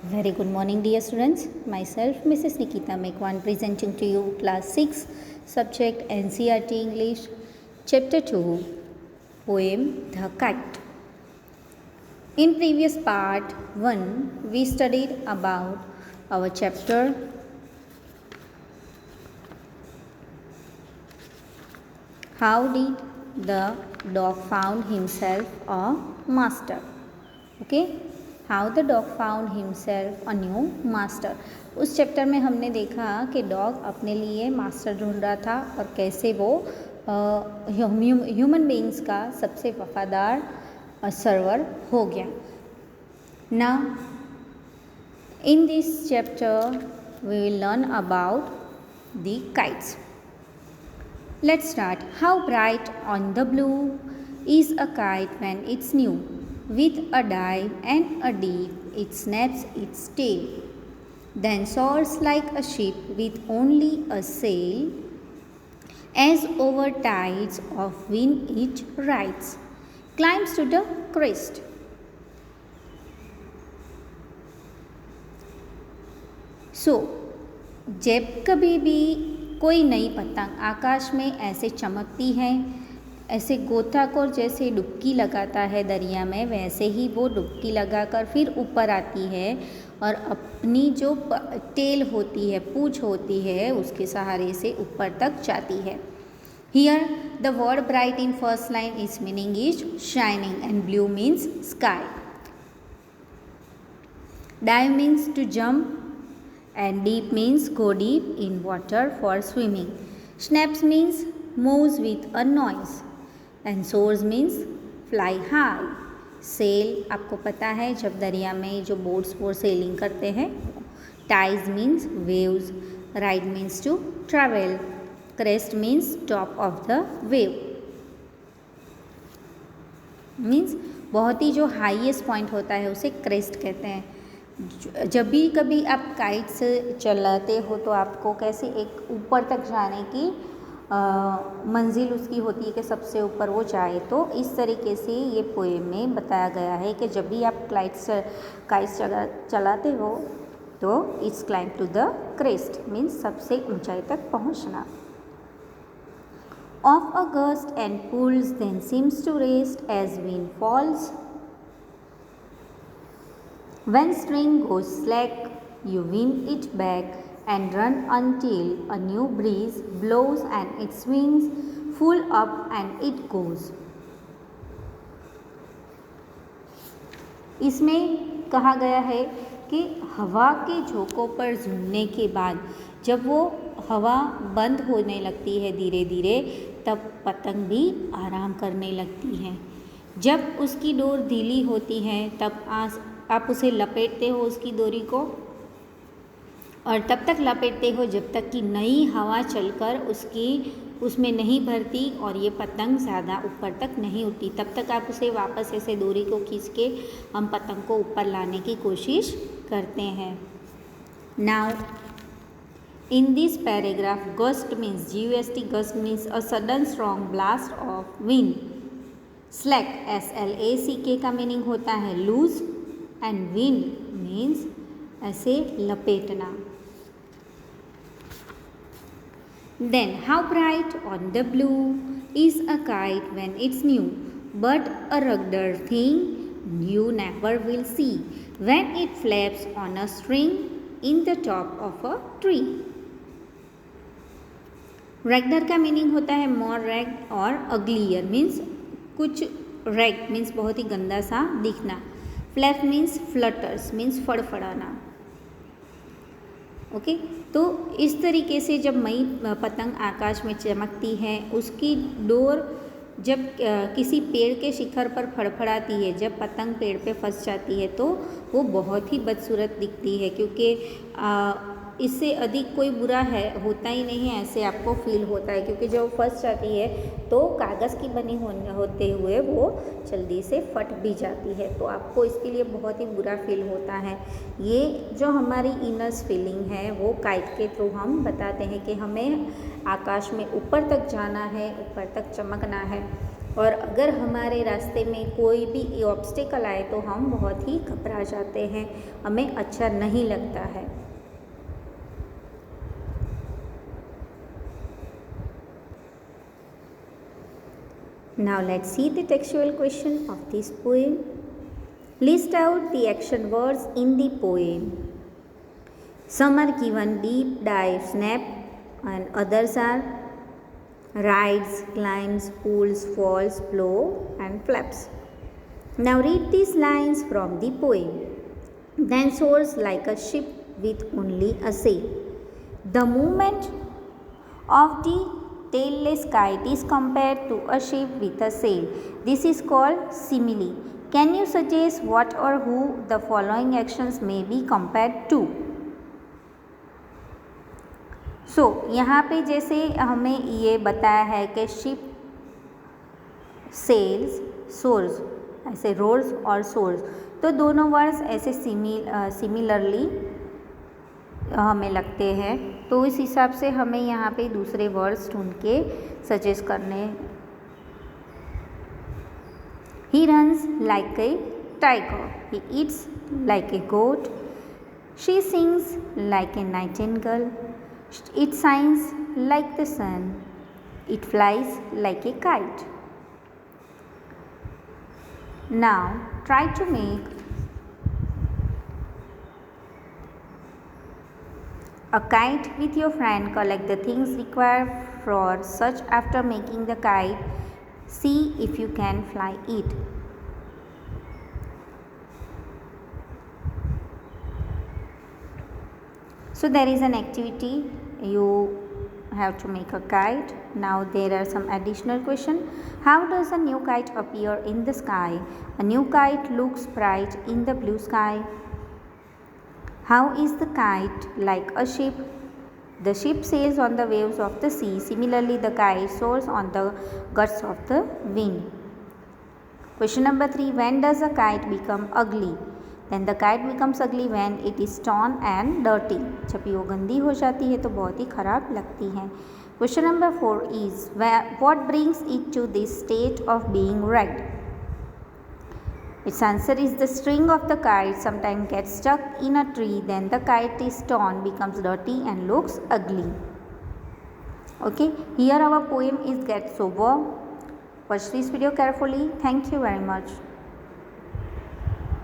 Very good morning, dear students. Myself, Mrs. Nikita Mekwan, presenting to you Class 6, Subject NCERT English, Chapter 2, Poem The Kite. In previous part 1, we studied about our chapter How did the dog found himself a master? Okay? How the dog found himself a new master. उस chapter में हमने देखा कि dog अपने लिए master ढूंढ रहा था और कैसे वो ह्यूमन बीइंग्स का सबसे वफादार सर्वर हो गया। Now in this chapter we will learn about the kites. Let's start. How bright on the blue is a kite when it's new. With a dive and a dip, it snaps its tail, then soars like a ship with only a sail, as over tides of wind it rides, climbs to the crest. So, जब कभी भी कोई नई पतंग आकाश में ऐसे चमकती है, ऐसे गोताखोर जैसे डुबकी लगाता है दरिया में, वैसे ही वो डुबकी लगाकर फिर ऊपर आती है और अपनी जो टेल होती है, पूंछ होती है, उसके सहारे से ऊपर तक जाती है। Here the word bright in first line is meaning is shining and blue means sky. Dive means to jump and deep means go deep in water for swimming. Snaps means moves with a noise and soars means fly high. Sail आपको पता है जब दरिया में जो boats वो sailing करते हैं. Tides means waves. Ride means to travel. Crest means top of the wave. Means बहुत ही जो हाईएस्ट पॉइंट होता है उसे क्रेस्ट कहते हैं. जब भी कभी आप काइट से चलाते हो तो आपको कैसे एक ऊपर तक जाने की मंजिल उसकी होती है कि सबसे ऊपर वो जाए. तो इस तरीके से ये पोएम में बताया गया है कि जब भी आप काइट्स चलाते हो तो its climb to the crest means सबसे ऊंचाई तक पहुंचना. Of a gust and pulls then seems to rest as wind falls. When string goes slack you win it back and run until a new breeze blows and it swings full up and it goes. इसमें कहा गया है कि हवा के झोंकों पर झूमने के बाद जब वो हवा बंद होने लगती है धीरे धीरे, तब पतंग भी आराम करने लगती है. जब उसकी डोर ढीली होती है तब आप उसे लपेटते हो उसकी डोरी को, और तब तक लपेटते हो जब तक कि नई हवा चलकर उसमें नहीं भरती और ये पतंग ज़्यादा ऊपर तक नहीं उठती. तब तक आप उसे वापस ऐसे डोरी को खींच के हम पतंग को ऊपर लाने की कोशिश करते हैं. Now in this paragraph gust means GUST. Gust means a sudden strong blast of wind. Slack SLACK का मीनिंग होता है लूज एंड विंड मीन्स ऐसे लपेटना. Then how bright on the blue is a kite when it's new, but a ruggeder thing you never will see when it flaps on a string in the top of a tree. Ruggeder का meaning होता है more ragged और uglier means कुछ ragged means बहुत ही गंदा सा दिखना. Flap मीन्स flutters मीन्स फड़फड़ाना. ओके तो इस तरीके से जब नई पतंग आकाश में चमकती है, उसकी डोर जब किसी पेड़ के शिखर पर फड़फड़ाती है, जब पतंग पेड़ पे फंस जाती है तो वो बहुत ही बदसूरत दिखती है, क्योंकि इससे अधिक कोई बुरा है होता ही नहीं है, ऐसे आपको फील होता है. क्योंकि जब फंस जाती है तो कागज़ की बनी होते हुए वो जल्दी से फट भी जाती है, तो आपको इसके लिए बहुत ही बुरा फील होता है. ये जो हमारी इनर्स फीलिंग है वो काइट के थ्रू हम बताते हैं कि हमें आकाश में ऊपर तक जाना है, ऊपर तक चमकना है. और अगर हमारे रास्ते में कोई भी ऑब्स्टिकल आए तो हम बहुत ही घबरा जाते हैं, हमें अच्छा नहीं लगता है। Now let's see the textual question of this poem. List out the action words in the poem. Some are given deep dive, snap, and others are rides, climbs, pulls, falls, blow, and flaps. Now read these lines from the poem. Then soars like a ship with only a sail. The movement of the tailless kite is compared to a ship with a sail. This is called simile. Can you suggest what or who the following actions may be compared to? यहाँ पे जैसे हमें ये बताया है कि ship, sales, source, ऐसे roles और सोर्स, तो दोनों वर्ड्स ऐसे सिमिलरली हमें लगते हैं, तो इस हिसाब से हमें यहाँ पे दूसरे वर्ड्स ढूंढ के सजेस्ट करने। He runs like a tiger. He eats like a goat. She sings like a nightingale. It shines like the sun. It flies like a kite. Now try to make a kite with your friend. Collect the things required for such. After making the kite, see if you can fly it. So there is an activity, you have to make a kite. Now there are some additional questions. How does a new kite appear in the sky? A new kite looks bright in the blue sky. How is the kite like a ship? The ship sails on the waves of the sea. Similarly, the kite soars on the gusts of the wind. Question number 3. When does a kite become ugly? Then the kite becomes ugly when it is torn and dirty. जब ये गंदी हो जाती है तो बहुत ही खराब लगती है. Question number 4 is what brings it to this state of being red? Its answer is the string of the kite sometimes gets stuck in a tree, then the kite is torn, becomes dirty and looks ugly. Okay, here our poem is Get Sober. Watch this video carefully. Thank you very much.